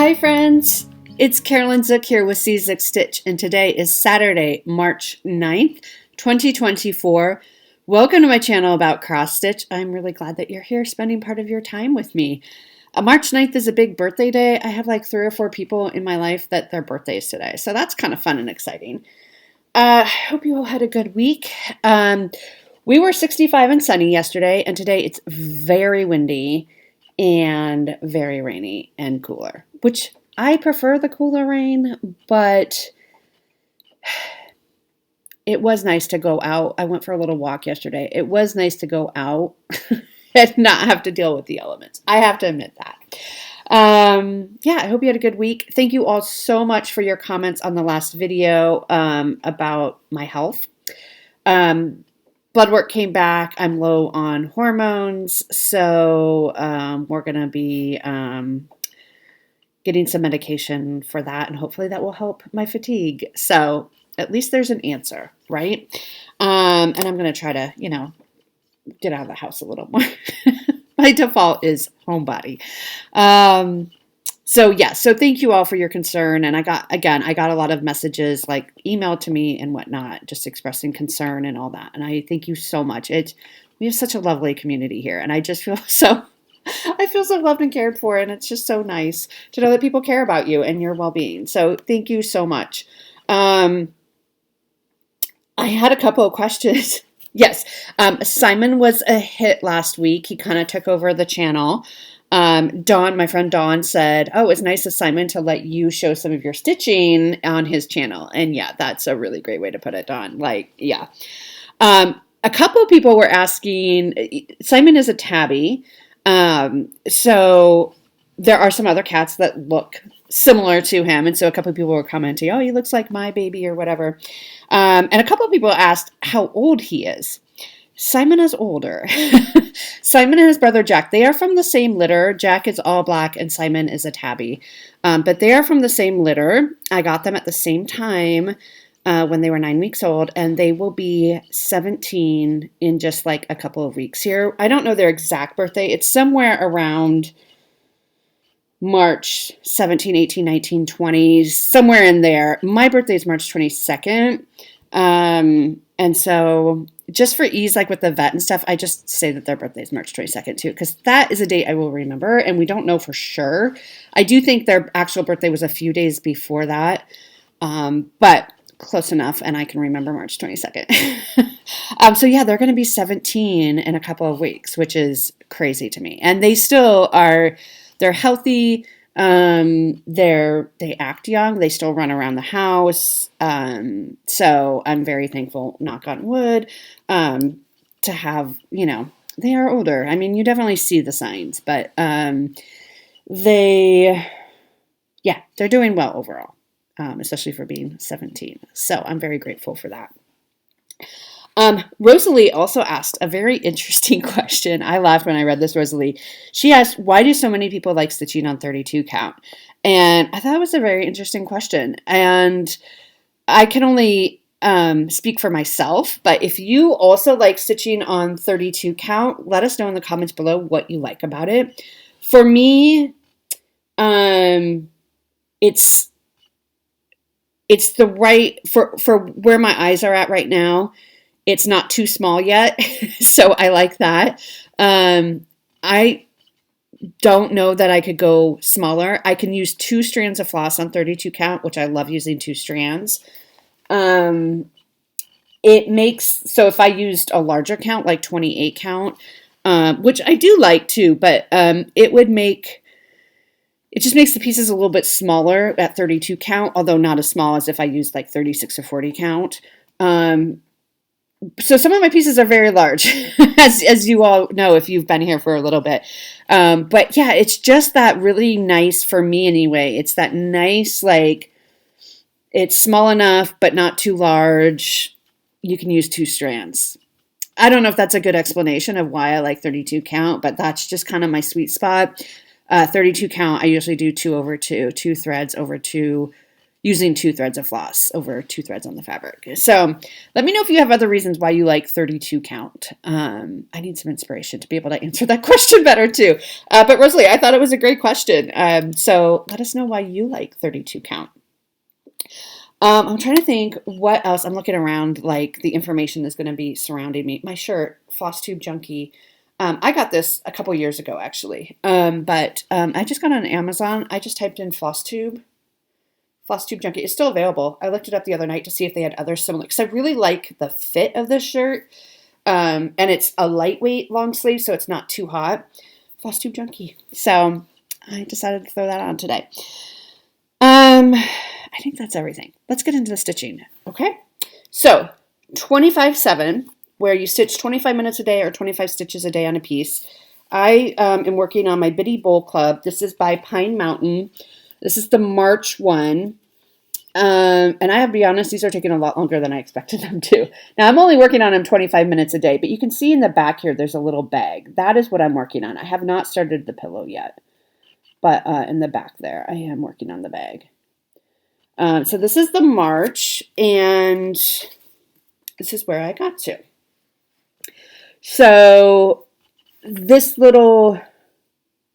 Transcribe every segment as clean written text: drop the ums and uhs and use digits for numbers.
Hi friends, it's Carolyn Zook here with Zook Stitch, and today is Saturday, March 9th, 2024. Welcome to my channel about cross stitch. I'm really glad that you're here spending part of your time with me. March 9th is a big birthday day. I have like 3 or 4 people in my life that their birthdays today, so that's kind of fun and exciting. I hope you all had a good week. We were 65 and sunny yesterday, and today it's very windy and very rainy and cooler, which I prefer the cooler rain, but it was nice to go out. I went for a little walk yesterday. It was nice to go out and not have to deal with the elements. I have to admit that. Yeah, I hope you had a good week. Thank you all so much for your comments on the last video about my health. Blood work came back. I'm low on hormones, so we're going to be getting some medication for that, and hopefully that will help my fatigue. So at least there's an answer, right? And I'm going to try to, get out of the house a little more. My default is homebody. So thank you all for your concern. And I got a lot of messages like emailed to me and whatnot, just expressing concern and all that. And I thank you so much. We have such a lovely community here, and I just feel so loved and cared for. And it's just so nice to know that people care about you and your well-being. So thank you so much. I had a couple of questions. Yes. Simon was a hit last week. He kind of took over the channel. Dawn, my friend Dawn, said, "Oh, it's nice of Simon to let you show some of your stitching on his channel." And yeah, that's a really great way to put it, Dawn. A couple of people were asking, Simon is a tabby. So there are some other cats that look similar to him. And so a couple of people were commenting, "Oh, he looks like my baby," or whatever. And a couple of people asked how old he is. Simon is older. Simon and his brother Jack, they are from the same litter. Jack is all black and Simon is a tabby. But they are from the same litter. I got them at the same time when they were 9 weeks old, and they will be 17 in just like a couple of weeks here. I don't know their exact birthday. It's somewhere around March 17, 18, 19, 20, somewhere in there. My birthday is March 22nd. And so just for ease, like with the vet and stuff, I just say that their birthday is March 22nd too, because that is a date I will remember, and we don't know for sure. I do think their actual birthday was a few days before that, but close enough, and I can remember March 22nd. So yeah, they're going to be 17 in a couple of weeks, which is crazy to me. And they still are, they're healthy. They act young. They still run around the house. So I'm very thankful, knock on wood, to have, they are older. I mean, you definitely see the signs, but, they're doing well overall, especially for being 17. So I'm very grateful for that. Rosalie also asked a very interesting question. I laughed when I read this, Rosalie. She asked, "Why do so many people like stitching on 32 count?" And I thought it was a very interesting question. And I can only speak for myself, but if you also like stitching on 32 count, let us know in the comments below what you like about it. For me, it's the right, for where my eyes are at right now. It's not too small yet, so I like that. I don't know that I could go smaller. I can use 2 strands of floss on 32 count, which I love using 2 strands. So if I used a larger count, like 28 count, which I do like too, but it just makes the pieces a little bit smaller at 32 count, although not as small as if I used like 36 or 40 count. So some of my pieces are very large, as you all know if you've been here for a little bit. But yeah, it's just that really nice, for me anyway. It's that nice, like, it's small enough, but not too large. You can use 2 strands. I don't know if that's a good explanation of why I like 32 count, but that's just kind of my sweet spot. 32 count, I usually do 2 over 2, 2 threads over 2 using 2 threads of floss over 2 threads on the fabric. So let me know if you have other reasons why you like 32 count. I need some inspiration to be able to answer that question better too. But Rosalie, I thought it was a great question. So let us know why you like 32 count. I'm trying to think what else. I'm looking around, like the information is going to be surrounding me. My shirt, Flosstube Junkie. I got this a couple years ago, actually. But I just got it on Amazon. I just typed in Flosstube Junkie. It's still available. I looked it up the other night to see if they had other similar, because I really like the fit of this shirt. And it's a lightweight long sleeve, so it's not too hot. Flosstube Junkie. So I decided to throw that on today. I think that's everything. Let's get into the stitching. Okay. So 25/7, where you stitch 25 minutes a day or 25 stitches a day on a piece. I am working on my Bitty Bowl Club. This is by Pine Mountain. This is the March one. And I have to be honest, these are taking a lot longer than I expected them to. Now, I'm only working on them 25 minutes a day, but you can see in the back here, there's a little bag. That is what I'm working on. I have not started the pillow yet, but in the back there, I am working on the bag. So this is the March, and this is where I got to. So this little,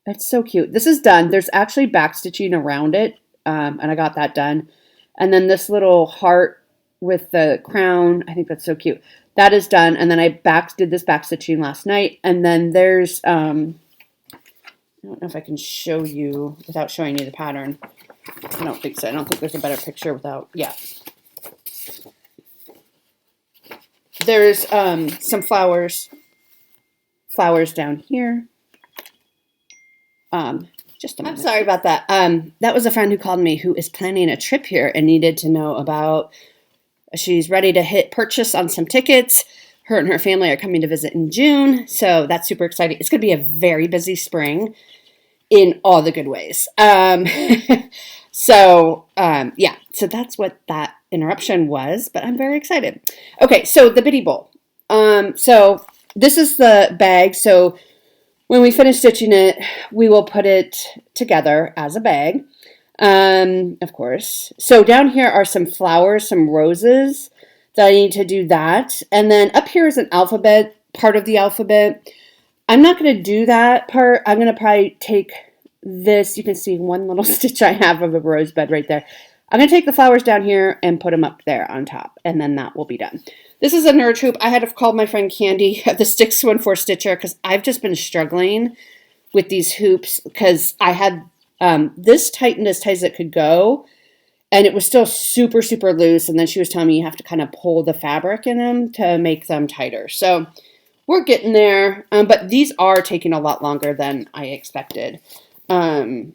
it's so cute. This is done. There's actually back stitching around it, and I got that done. And then this little heart with the crown, I think that's so cute. That is done. And then I did this back stitching last night. And then there's, I don't know if I can show you without showing you the pattern. I don't think so. I don't think there's a better picture without, yeah. There's some flowers down here. Just a minute. I'm sorry about that. That was a friend who called me who is planning a trip here and needed to know about, she's ready to hit purchase on some tickets. Her and her family are coming to visit in June. So that's super exciting. It's going to be a very busy spring in all the good ways. Yeah, so that's what that interruption was, but I'm very excited. Okay, so the Bitty Bowl. So this is the bag. So when we finish stitching it, we will put it together as a bag, of course. So down here are some flowers, some roses that I need to do that. And then up here is an alphabet, part of the alphabet. I'm not going to do that part. I'm going to probably take this. You can see one little stitch I have of a rosebud right there. I'm going to take the flowers down here and put them up there on top, and then that will be done. This is a nerd hoop. I had to call my friend Candy at the Sticks 1-4 Stitcher because I've just been struggling with these hoops because I had this tightened as tight as it could go, and it was still super, super loose. And then she was telling me you have to kind of pull the fabric in them to make them tighter. So we're getting there, but these are taking a lot longer than I expected to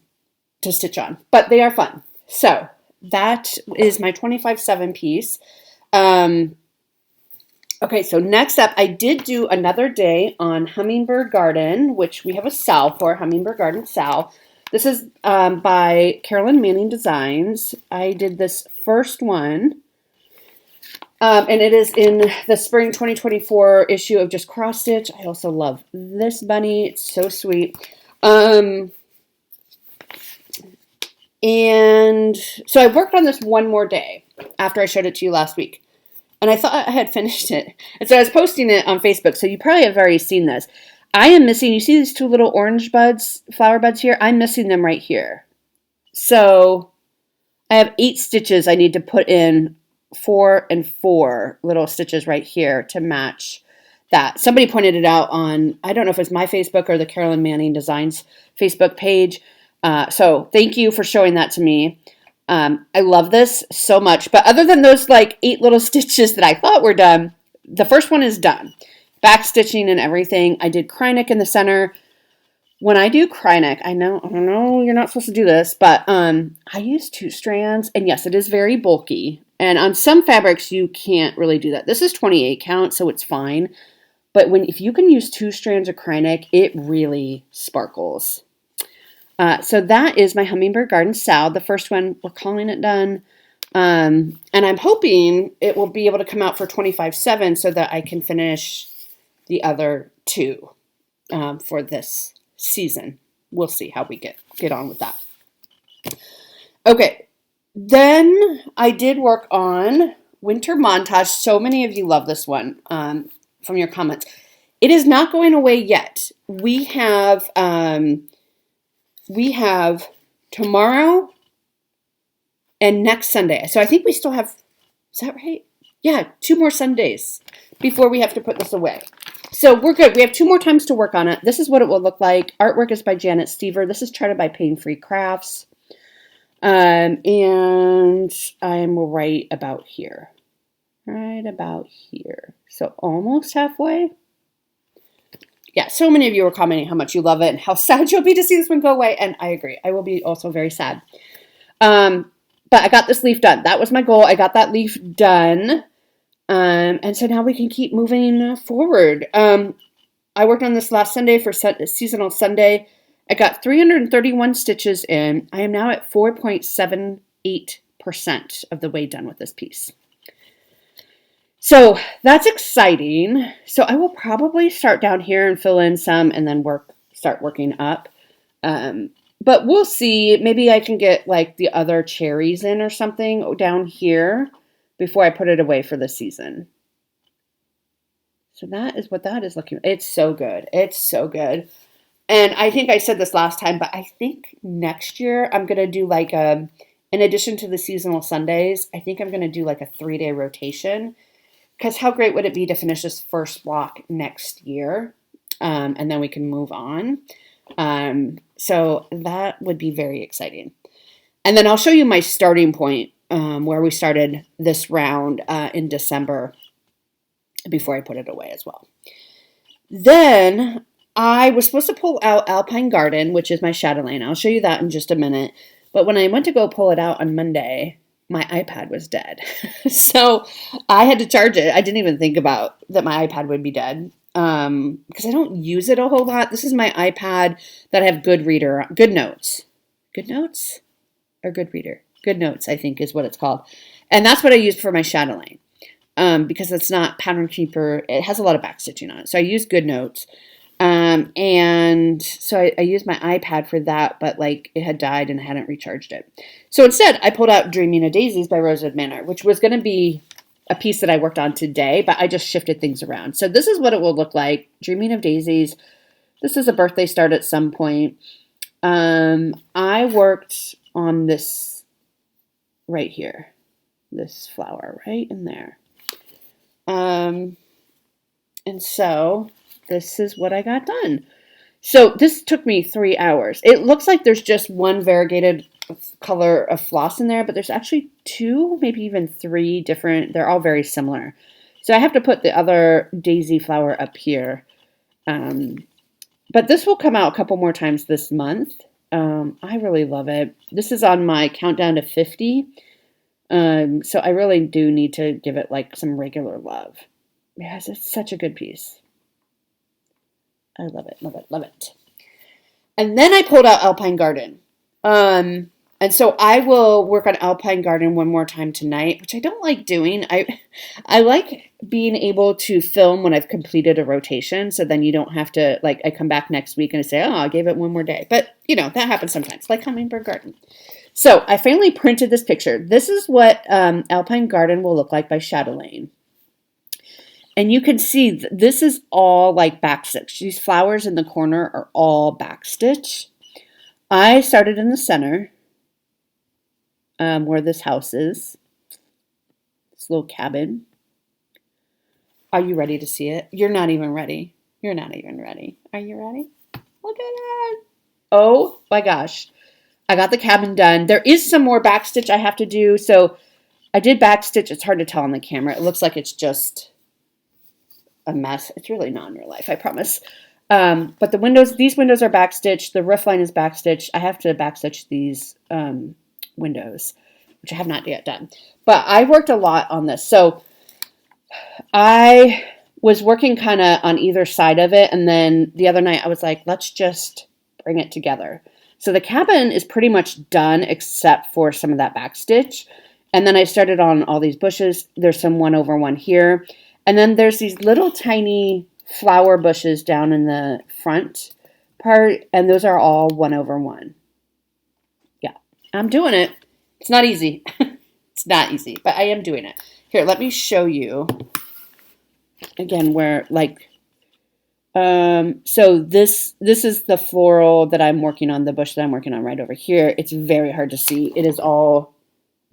stitch on, but they are fun. So that is my 25/7 piece. Okay, so next up, I did do another day on Hummingbird Garden, which we have a SAL for, Hummingbird Garden SAL. This is by Carolyn Manning Designs. I did this first one, and it is in the spring 2024 issue of Just Cross Stitch. I also love this bunny. It's so sweet. And so I worked on this one more day after I showed it to you last week. And I thought I had finished it. And so I was posting it on Facebook. So you probably have already seen this. I am missing, you see these two little orange buds, flower buds here? I'm missing them right here. So I have 8 stitches I need to put in, 4 and 4 little stitches right here to match that. Somebody pointed it out on, I don't know if it's my Facebook or the Carolyn Manning Designs Facebook page. So thank you for showing that to me. I love this so much. But other than those like 8 little stitches that I thought were done, the first one is done. Back stitching and everything. I did Krynic in the center. When I do Krynic, I know you're not supposed to do this, but I use 2 strands. And yes, it is very bulky. And on some fabrics, you can't really do that. This is 28 count, so it's fine. But if you can use 2 strands of Krynic, it really sparkles. So that is my Hummingbird Garden SAL. The first one, we're calling it done. And I'm hoping it will be able to come out for 25/7 so that I can finish the other 2 for this season. We'll see how we get on with that. Okay, Then I did work on Winter Montage. So many of you love this one from your comments. It is not going away yet. We have tomorrow and next Sunday. So I think we still have, is that right? Yeah, 2 more Sundays before we have to put this away. So we're good. We have 2 more times to work on it. This is what it will look like. Artwork is by Janet Stever. This is charted by Pain Free Crafts. And I'm right about here. Right about here. So almost halfway. Yeah, so many of you are commenting how much you love it and how sad you'll be to see this one go away. And I agree. I will be also very sad. But I got this leaf done. That was my goal. I got that leaf done. And so now we can keep moving forward. I worked on this last Sunday for Seasonal Sunday. I got 331 stitches in. I am now at 4.78% of the way done with this piece. So that's exciting. So I will probably start down here and fill in some and then start working up. But we'll see. Maybe I can get like the other cherries in or something down here before I put it away for the season. So that is what that is looking. It's so good. It's so good. And I think I said this last time, but I think next year I'm going to do like in addition to the seasonal Sundays, I think I'm going to do like a 3-day rotation. Because how great would it be to finish this first block next year? And then we can move on. So that would be very exciting. And then I'll show you my starting point where we started this round in December before I put it away as well. Then I was supposed to pull out Alpine Garden, which is my chatelaine. I'll show you that in just a minute. But when I went to go pull it out on Monday, my iPad was dead. So I had to charge it. I didn't even think about that my iPad would be dead because I don't use it a whole lot. This is my iPad that I have GoodNotes. GoodNotes or Goodreader? GoodNotes, I think is what it's called. And that's what I use for my chatelaine because it's not Pattern Keeper. It has a lot of backstitching on it. So I use GoodNotes. And so I used my iPad for that, but like it had died and I hadn't recharged it. So instead I pulled out Dreaming of Daisies by Rosewood Manor, which was going to be a piece that I worked on today, but I just shifted things around. So this is what it will look like. Dreaming of Daisies. This is a birthday start at some point. I worked on this right here, this flower right in there. And so this is what I got done. So this took me 3 hours. It looks like there's just one variegated color of floss in there, but there's actually 2, maybe even 3 different. They're all very similar. So I have to put the other daisy flower up here. But this will come out a couple more times this month. I really love it. This is on my countdown to 50. So I really do need to give it like some regular love. Yes, it's such a good piece. I love it, love it, love it. And then I pulled out Alpine Garden. And so I will work on Alpine Garden one more time tonight, which I don't like doing. I like being able to film when I've completed a rotation, so then you don't have to, like, I come back next week and I say, oh, I gave it one more day. But, you know, that happens sometimes, like Hummingbird Garden. So I finally printed this picture. This is what Alpine Garden will look like by Chatelaine. And you can see this is all like backstitch. These flowers in the corner are all backstitch. I started in the center where this house is. This little cabin. Are you ready to see it? You're not even ready. You're not even ready. Are you ready? Look at that. Oh my gosh. I got the cabin done. There is some more backstitch I have to do. So I did backstitch. It's hard to tell on the camera. It looks like it's just a mess. It's really not in real life, I promise. But the windows, these windows are backstitched. The roof line is backstitched. I have to backstitch these windows, which I have not yet done. But I worked a lot on this. So I was working kind of on either side of it. And then the other night I was like, let's just bring it together. So the cabin is pretty much done except for some of that backstitch. And then I started on all these bushes. There's some 1/1 here. And then there's these little tiny flower bushes down in the front part, and those are all 1/1. Yeah, I'm doing it. It's not easy. It's not easy, but I am doing it. Here, let me show you again where like, so this is the floral that I'm working on, the bush that I'm working on right over here. It's very hard to see. It is all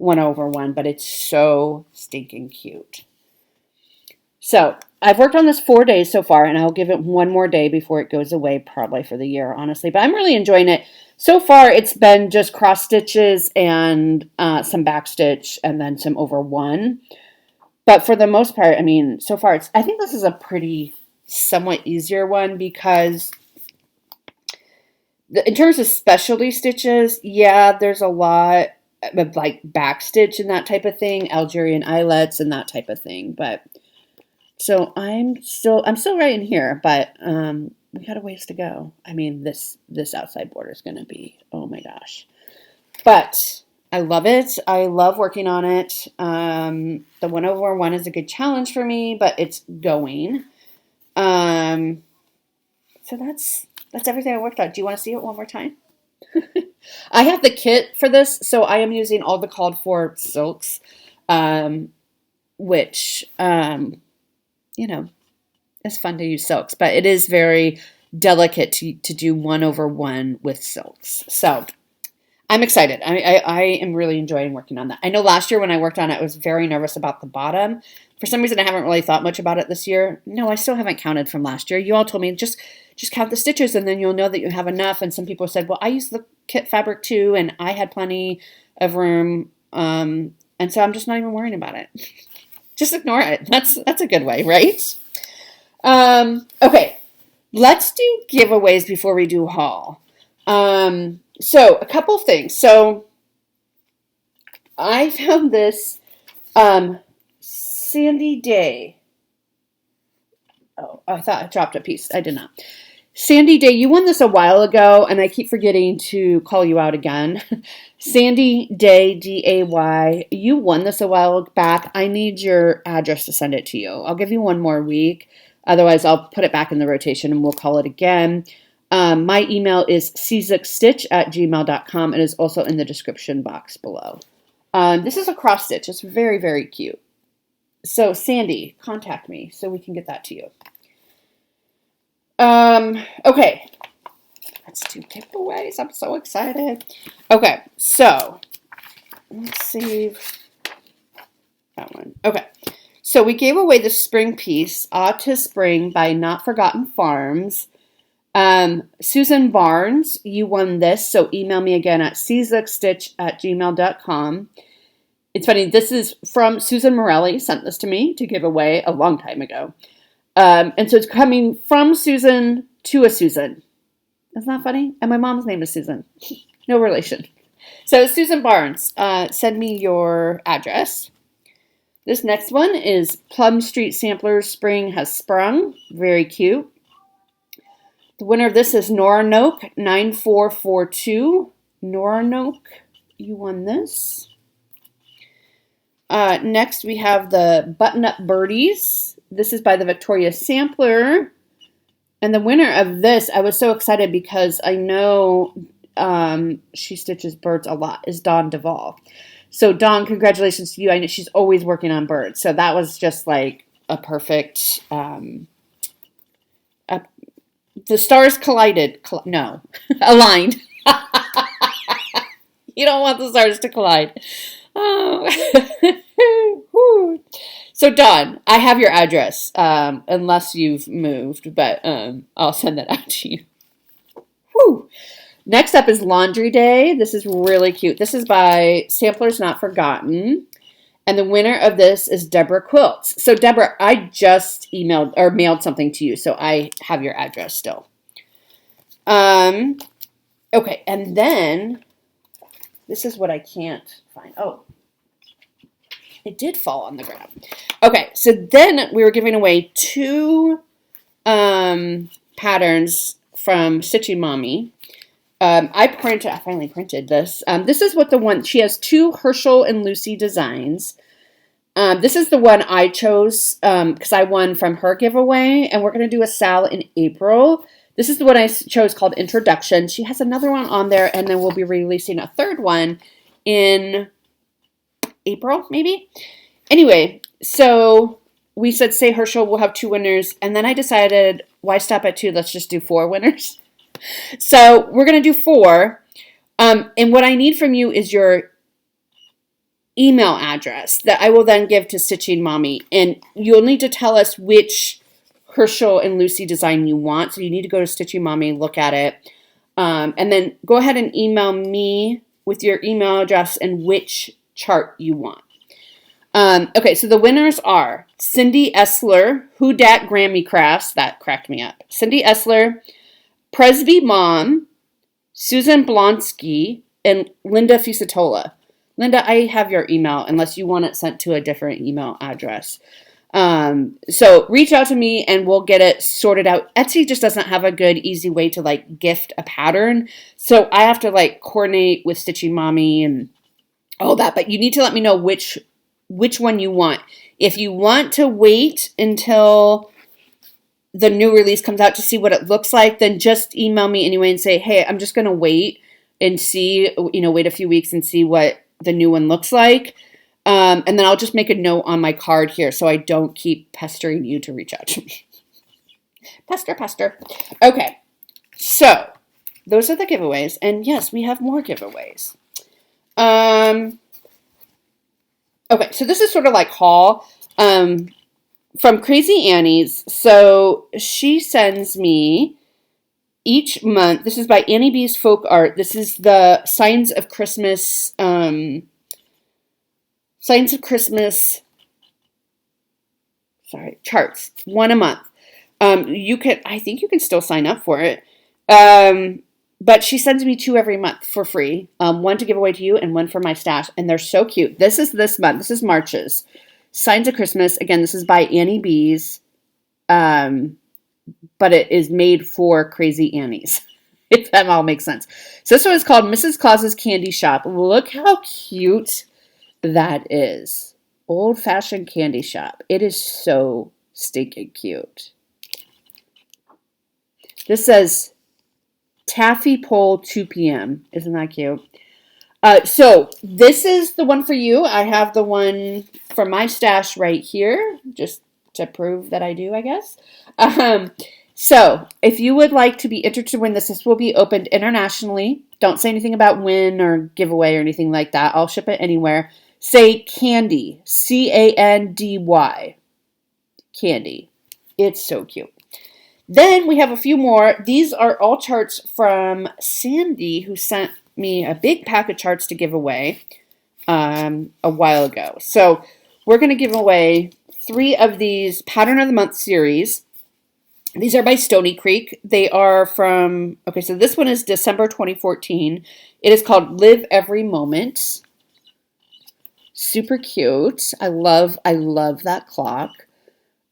1/1, but it's so stinking cute. So I've worked on this 4 days so far, and I'll give it one more day before it goes away, probably for the year, honestly. But I'm really enjoying it. So far, it's been just cross stitches and some back stitch, and then some over one. But for the most part, I mean, so far, I think this is a pretty somewhat easier one because in terms of specialty stitches, yeah, there's a lot of like back stitch and that type of thing, Algerian eyelets and that type of thing, but. So I'm still right in here, but we got a ways to go. I mean, this outside border is going to be, oh my gosh. But I love it. I love working on it. The 1/1 is a good challenge for me, but it's going. So that's everything I worked on. Do you want to see it one more time? I have the kit for this, so I am using all the called for silks, which you know, it's fun to use silks, but it is very delicate to do 1/1 with silks. So I'm excited. I am really enjoying working on that. I know last year when I worked on it, I was very nervous about the bottom. For some reason, I haven't really thought much about it this year. No, I still haven't counted from last year. You all told me just count the stitches and then you'll know that you have enough. And some people said, well, I use the kit fabric too, and I had plenty of room. And so I'm just not even worrying about it. Just ignore it. That's a good way, right? Okay, let's do giveaways before we do haul. So a couple things. So I found this Sandy Day. Oh, I thought I dropped a piece. I did not. Sandy Day, you won this a while ago, and I keep forgetting to call you out again. Sandy Day, D-A-Y, you won this a while back. I need your address to send it to you. I'll give you one more week. Otherwise, I'll put it back in the rotation, and we'll call it again. My email is czikstitch@gmail.com. It is also in the description box below. This is a cross stitch. It's very, very cute. So, Sandy, contact me so we can get that to you. Okay. Let's do giveaways. I'm so excited. Okay, so let's save that one. Okay, so we gave away the spring piece, to Spring by Not Forgotten Farms. Susan Barnes, you won this, so email me again at czikstitch@gmail.com. It's funny, this is from Susan Morelli, sent this to me to give away a long time ago. And so it's coming from Susan to a Susan. Isn't that funny? And my mom's name is Susan. No relation. So Susan Barnes, send me your address. This next one is Plum Street Samplers Spring Has Sprung. Very cute. The winner of this is Noranoke 9442. Noranoke, you won this. Next we have the Button Up Birdies. This is by the Victoria Sampler. And the winner of this, I was so excited because I know she stitches birds a lot, is Dawn Duvall. So Dawn, congratulations to you. I know she's always working on birds. So that was just like a perfect, the stars collided. No, aligned. You don't want the stars to collide. Oh. So Dawn, I have your address, unless you've moved, but I'll send that out to you. Whew. Next up is Laundry Day. This is really cute. This is by Samplers Not Forgotten. And the winner of this is Deborah Quilts. So Deborah, I just emailed or mailed something to you, so I have your address still. Okay, and then this is what I can't find. Oh, it did fall on the ground. Okay, so then we were giving away 2 patterns from Stitchy Mommy. I finally printed this. This is what the one, she has 2 Herschel and Lucy designs. This is the one I chose because I won from her giveaway, and we're going to do a Sal in April. This is the one I chose called Introduction. She has another one on there, and then we'll be releasing a third one in April, maybe. Anyway, so we said, say Herschel, we'll have 2 winners. And then I decided, why stop at 2? Let's just do 4 winners. So we're going to do 4. And what I need from you is your email address that I will then give to Stitching Mommy. And you'll need to tell us which Herschel and Lucy design you want. So you need to go to Stitching Mommy, look at it. And then go ahead and email me with your email address and which chart you want. Okay, so the winners are Cindy Essler, Who Dat Grammy Crafts, that cracked me up. Cindy Essler, Presby Mom, Susan Blonsky, and Linda Fusatola. Linda, I have your email unless you want it sent to a different email address. So reach out to me and we'll get it sorted out. Etsy just doesn't have a good, easy way to like gift a pattern. So I have to like coordinate with Stitching Mommy and all that. But you need to let me know which one you want. If you want to wait until the new release comes out to see what it looks like, then just email me anyway and say, hey, I'm just going to wait and see, wait a few weeks and see what the new one looks like. And then I'll just make a note on my card here so I don't keep pestering you to reach out to me. Pester. Okay, so those are the giveaways. And yes, we have more giveaways. Okay, so this is sort of like haul from Crazy Annie's. So she sends me each month. This is by Annie B's Folk Art. This is the Signs of Christmas charts, 1 a month. I think you can still sign up for it. But she sends me 2 every month for free. 1 to give away to you and 1 for my stash. And they're so cute. This is this month. This is March's. Signs of Christmas. Again, this is by Annie B's. But it is made for Crazy Annie's. If that all makes sense. So this one is called Mrs. Claus's Candy Shop. Look how cute that is. Old-fashioned candy shop. It is so stinking cute. This says Taffy Pole 2 p.m. Isn't that cute? So this is the one for you. I have the one for my stash right here, just to prove that I do, I guess. So if you would like to be entered to win this will be opened internationally. Don't say anything about win or giveaway or anything like that. I'll ship it anywhere. Say Candy, Candy. Candy. It's so cute. Then we have a few more. These are all charts from Sandy, who sent me a big pack of charts to give away a while ago. So we're going to give away 3 of these Pattern of the Month series. These are by Stony Creek. They are from, okay, so this one is December 2014. It is called Live Every Moment. Super cute. I love that clock.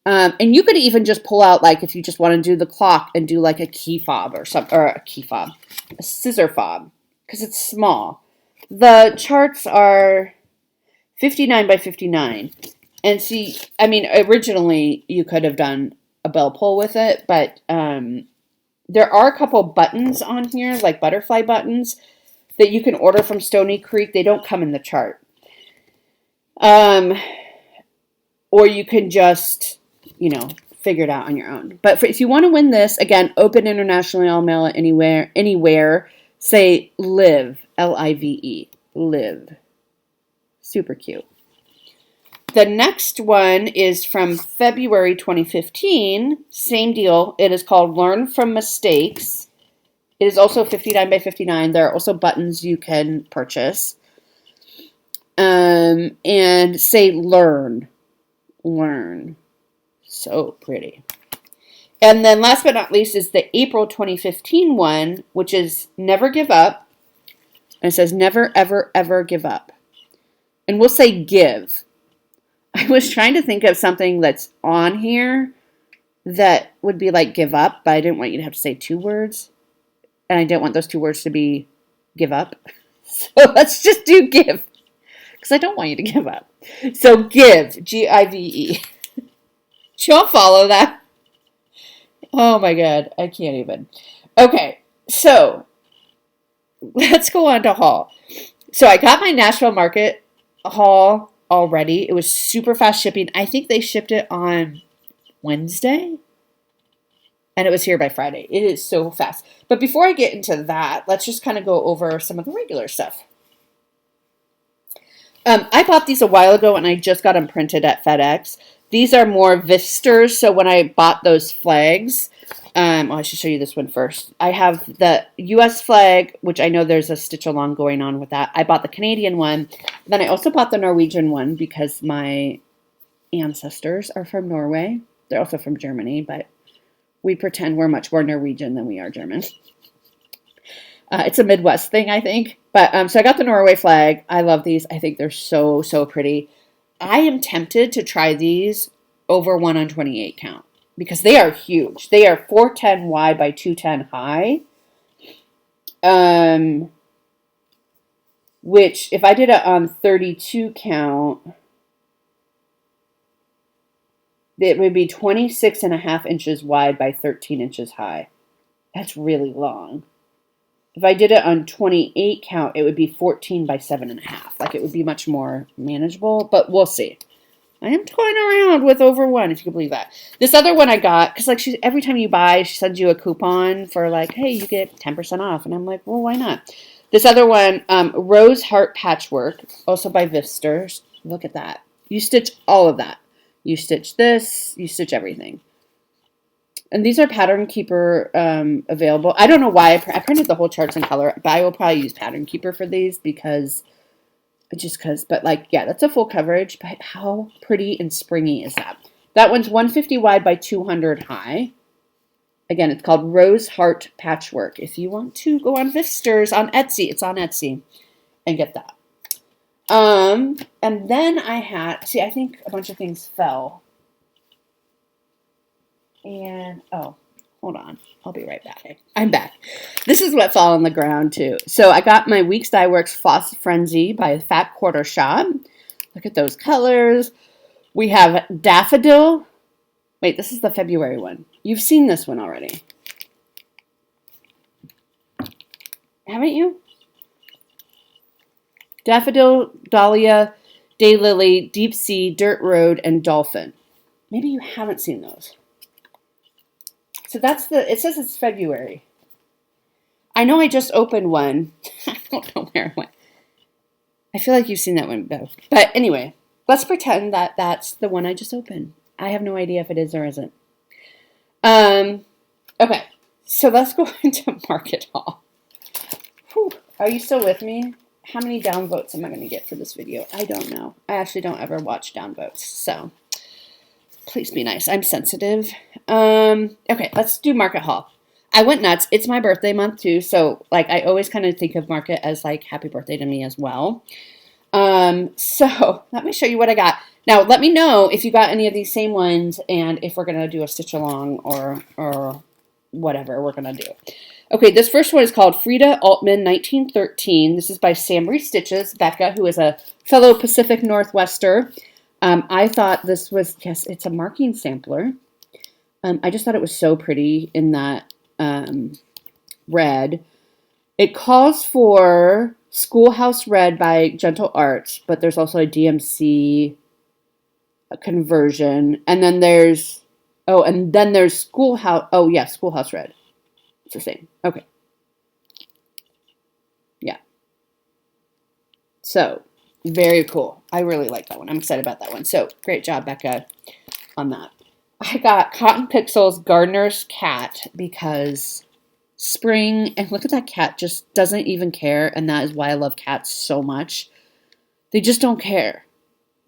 And you could even just pull out, like, if you just want to do the clock and do like a key fob or something, or a scissor fob, because it's small. The charts are 59 by 59. And see, I mean, originally you could have done a bell pull with it, but there are a couple buttons on here, like butterfly buttons, that you can order from Stony Creek. They don't come in the chart. Or you can just, figure it out on your own. But if you want to win this, again, open internationally, I'll mail it anywhere. Say Live, Live, Live. Super cute. The next one is from February 2015. Same deal. It is called Learn from Mistakes. It is also 59 by 59. There are also buttons you can purchase. And say learn. Learn. So pretty. And then last but not least is the April 2015 one, which is Never Give Up. And it says never, ever, ever give up. And we'll say give. I was trying to think of something that's on here that would be like give up, but I didn't want you to have to say 2 words. And I didn't want those 2 words to be give up. So let's just do give. Because I don't want you to give up. So give, Give. She'll follow that. Oh my God, I can't even. Okay, so let's go on to haul. So I got my Nashville Market haul already. It was super fast shipping. I think they shipped it on Wednesday and it was here by Friday. It is so fast. But before I get into that, let's just kind of go over some of the regular stuff. I bought these a while ago and I just got them printed at FedEx. These are more Visters. So when I bought those flags, I should show you this one first. I have the U.S. flag, which I know there's a stitch along going on with that. I bought the Canadian one. Then I also bought the Norwegian one because my ancestors are from Norway. They're also from Germany, but we pretend we're much more Norwegian than we are German. It's a Midwest thing, I think. But so I got the Norway flag. I love these. I think they're so, so pretty. I am tempted to try these over 1 on 28 count because they are huge. They are 410 wide by 210 high. Which if I did it on 32 count, it would be 26 and a half inches wide by 13 inches high. That's really long. If I did it on 28 count, it would be 14 by 7.5. Like it would be much more manageable, but we'll see. I am toying around with over 1, if you can believe that. This other one I got, because like every time you buy, she sends you a coupon for like, hey, you get 10% off. And I'm like, well, why not? This other one, Rose Heart Patchwork, also by Viers. Look at that. You stitch all of that. You stitch this, you stitch everything. And these are Pattern Keeper available. I don't know why I printed the whole charts in color, but I will probably use Pattern Keeper for these but like, yeah, that's a full coverage. But how pretty and springy is that? That one's 150 wide by 200 high. Again, it's called Rose Heart Patchwork. If you want to go on Viers on Etsy, it's on Etsy, and get that. And then I think a bunch of things fell. And, oh, hold on. I'll be right back. I'm back. This is what fell on the ground, too. So I got my Weeks Dye Works Floss Frenzy by Fat Quarter Shop. Look at those colors. We have Daffodil. Wait, this is the February one. You've seen this one already. Haven't you? Daffodil, Dahlia, Daylily, Deep Sea, Dirt Road, and Dolphin. Maybe you haven't seen those. So it says it's February. I know I just opened one. I don't know where it went. I feel like you've seen that one, though. But anyway, let's pretend that that's the one I just opened. I have no idea if it is or isn't. Okay, so let's go into Market Haul. Whew. Are you still with me? How many downvotes am I going to get for this video? I don't know. I actually don't ever watch downvotes, so please be nice. I'm sensitive. Okay, let's do Market Haul. I went nuts. It's my birthday month too, so like I always kind of think of Market as like happy birthday to me as well. So let me show you what I got. Now let me know if you got any of these same ones and if we're gonna do a stitch along or whatever we're gonna do. Okay, this first one is called Frida Altman 1913. This is by Sambry Stitches, Becca, who is a fellow Pacific Northwester. I thought this was, yes, it's a marking sampler. I just thought it was so pretty in that red. It calls for Schoolhouse Red by Gentle Arts, but there's also a DMC conversion. And then there's Schoolhouse, Schoolhouse Red. It's the same. Okay. Yeah. So, very cool. I really like that one. I'm excited about that one. So, great job, Becca, on that. I got Cotton Pixels Gardener's Cat because spring, and look at that cat, just doesn't even care, and that is why I love cats so much. They just don't care.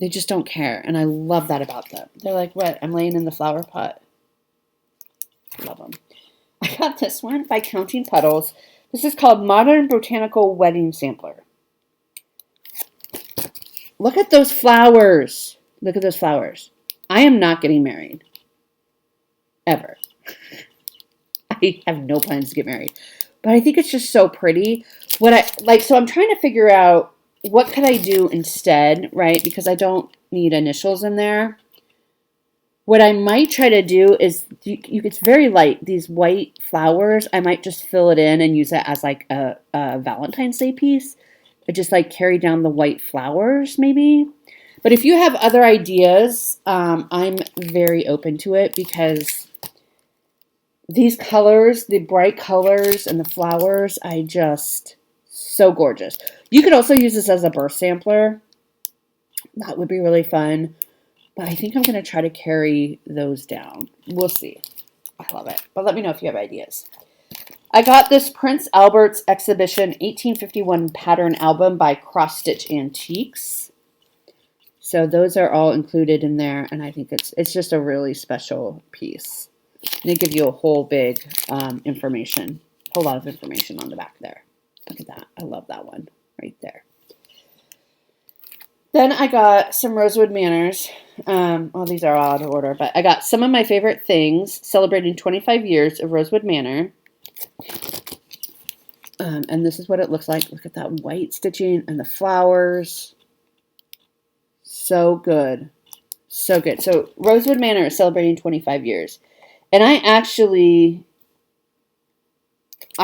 They just don't care, and I love that about them. They're like, what? I'm laying in the flower pot. Love them. I got this one by Counting Petals. This is called Modern Botanical Wedding Sampler. Look at those flowers. Look at those flowers. I am not getting married. Ever. I have no plans to get married. But I think it's just so pretty. So I'm trying to figure out what could I do instead, right? Because I don't need initials in there. What I might try to do is, it's very light, these white flowers. I might just fill it in and use it as like a Valentine's Day piece. I just like carry down the white flowers maybe. But if you have other ideas, I'm very open to it because these colors, the bright colors and the flowers, so gorgeous. You could also use this as a burst sampler. That would be really fun. But I think I'm going to try to carry those down. We'll see. I love it. But let me know if you have ideas. I got this Prince Albert's Exhibition 1851 pattern album by Cross Stitch Antiques. So those are all included in there, and I think it's just a really special piece. And they give you a whole big information, a whole lot of information on the back there. Look at that. I love that one right there. Then I got some Rosewood Manors. Well, these are all out of order, but I got Some of My Favorite Things, celebrating 25 years of Rosewood Manor. And this is what it looks like. Look at that white stitching and the flowers. So good. So good. So Rosewood Manor is celebrating 25 years. And I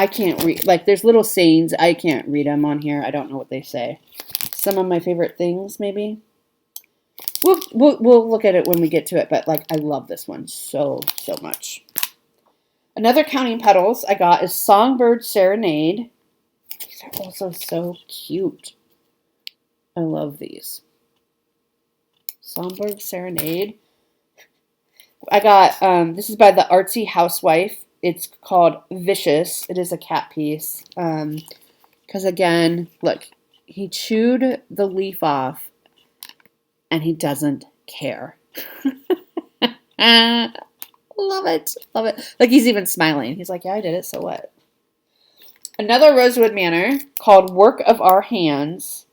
can't read. Like, there's little sayings. I can't read them on here. I don't know what they say. Some of my favorite things, maybe. We'll look at it when we get to it. But, like, I love this one so much. Another Counting Petals I got is Songbird Serenade. These are also so cute. I love these. Songbird Serenade. I got, this is by the Artsy Housewife. It's called Vicious. It is a cat piece. Because again, look, he chewed the leaf off and he doesn't care. Love it. Love it. Like, he's even smiling. He's like, yeah, I did it. So what? Another Rosewood Manor called Work of Our Hands.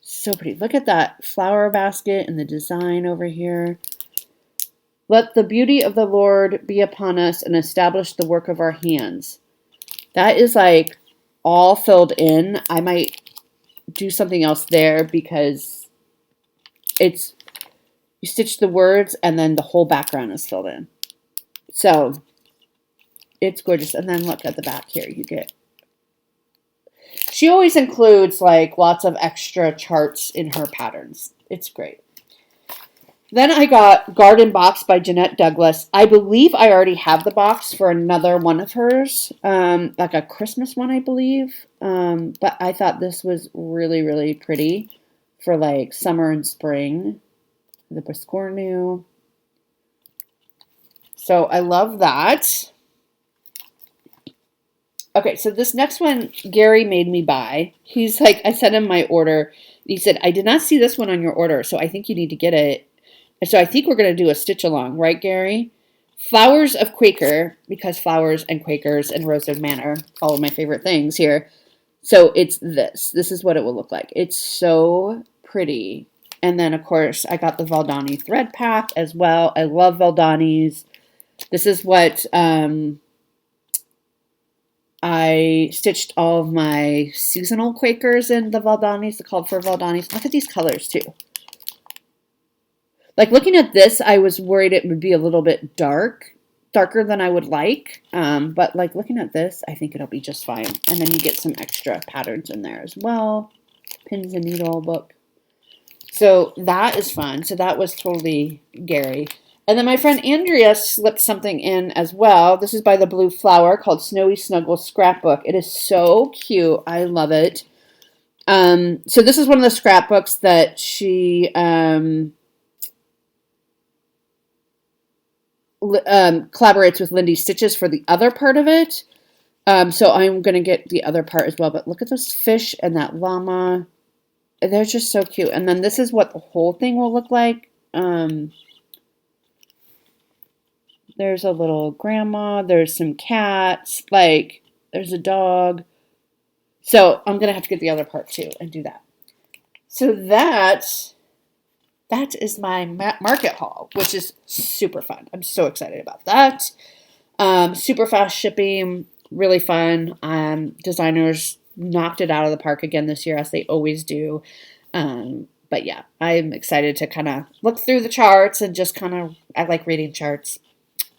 So pretty. Look at that flower basket and the design over here. Let the beauty of the Lord be upon us and establish the work of our hands. That is like all filled in. I might do something else there because it's, you stitch the words and then the whole background is filled in. So it's gorgeous. And then look at the back here. You get, she always includes like lots of extra charts in her patterns. It's great. Then I got Garden Box by Jeanette Douglas. I believe I already have the box for another one of hers, like a Christmas one, I believe. But I thought this was really, really pretty for like summer and spring. The Biscornu. So I love that. Okay, so this next one, Gary made me buy. He's like, I sent him my order. He said, I did not see this one on your order, so I think you need to get it. And so I think we're going to do a stitch along, right, Gary? Flowers of Quaker, because flowers and Quakers and Rosewood Manor, all of my favorite things here. So it's this. This is what it will look like. It's so pretty. And then, of course, I got the Valdani thread pack as well. I love Valdani's. This is what I stitched all of my seasonal Quakers in the Valdani's, the called for Valdani's. Look at these colors, too. Like, looking at this, I was worried it would be a little bit darker than I would like. But, like, looking at this, I think it'll be just fine. And then you get some extra patterns in there as well. Pins and needle book. So that is fun. So that was totally Gary. And then my friend Andrea slipped something in as well. This is by the Blue Flower called Snowy Snuggle Scrapbook. It is so cute. I love it. So this is one of the scrapbooks that she collaborates with Lindy Stitches for the other part of it. So I'm going to get the other part as well. But look at those fish and that llama. They're just so cute. And then this is what the whole thing will look like. There's a little grandma. There's some cats. Like, there's a dog. So I'm going to have to get the other part too and do that. So that is my market haul, which is super fun. I'm so excited about that. Super fast shipping, really fun. Designers knocked it out of the park again this year, as they always do. But yeah, I'm excited to kind of look through the charts and just kind of, I like reading charts.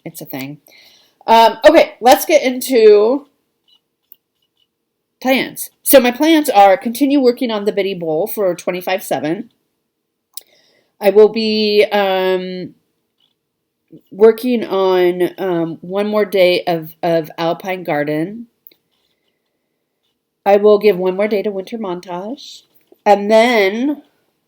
It's a thing. Okay, let's get into plans. So my plans are continue working on the Bitty Bowl for 25/7. I will be working on one more day of Alpine Garden. I will give one more day to Winter Montage. And then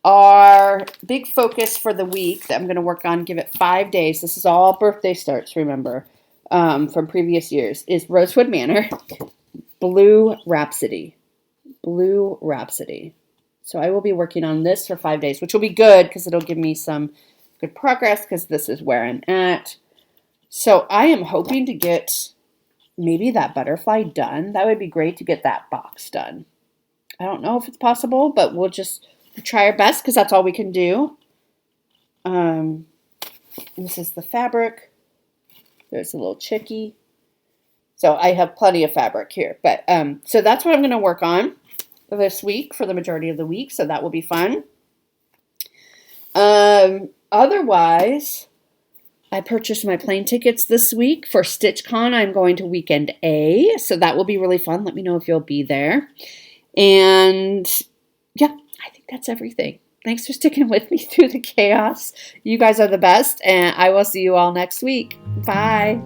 our big focus for the week that I'm going to work on, give it 5 days. This is all birthday starts, remember, from previous years, is Rosewood Manor, Blue Rhapsody. Blue Rhapsody. So I will be working on this for 5 days, which will be good because it'll give me some good progress because this is where I'm at. So I am hoping to get maybe that butterfly done. That would be great to get that box done. I don't know if it's possible, but we'll just try our best because that's all we can do. This is the fabric. There's a little chickie. So I have plenty of fabric here. But so that's what I'm going to work on this week for the majority of the week. So that will be fun. Otherwise, I purchased my plane tickets this week for StitchCon. I'm going to weekend A. So that will be really fun. Let me know if you'll be there. And yeah, I think that's everything. Thanks for sticking with me through the chaos. You guys are the best, and I will see you all next week. Bye.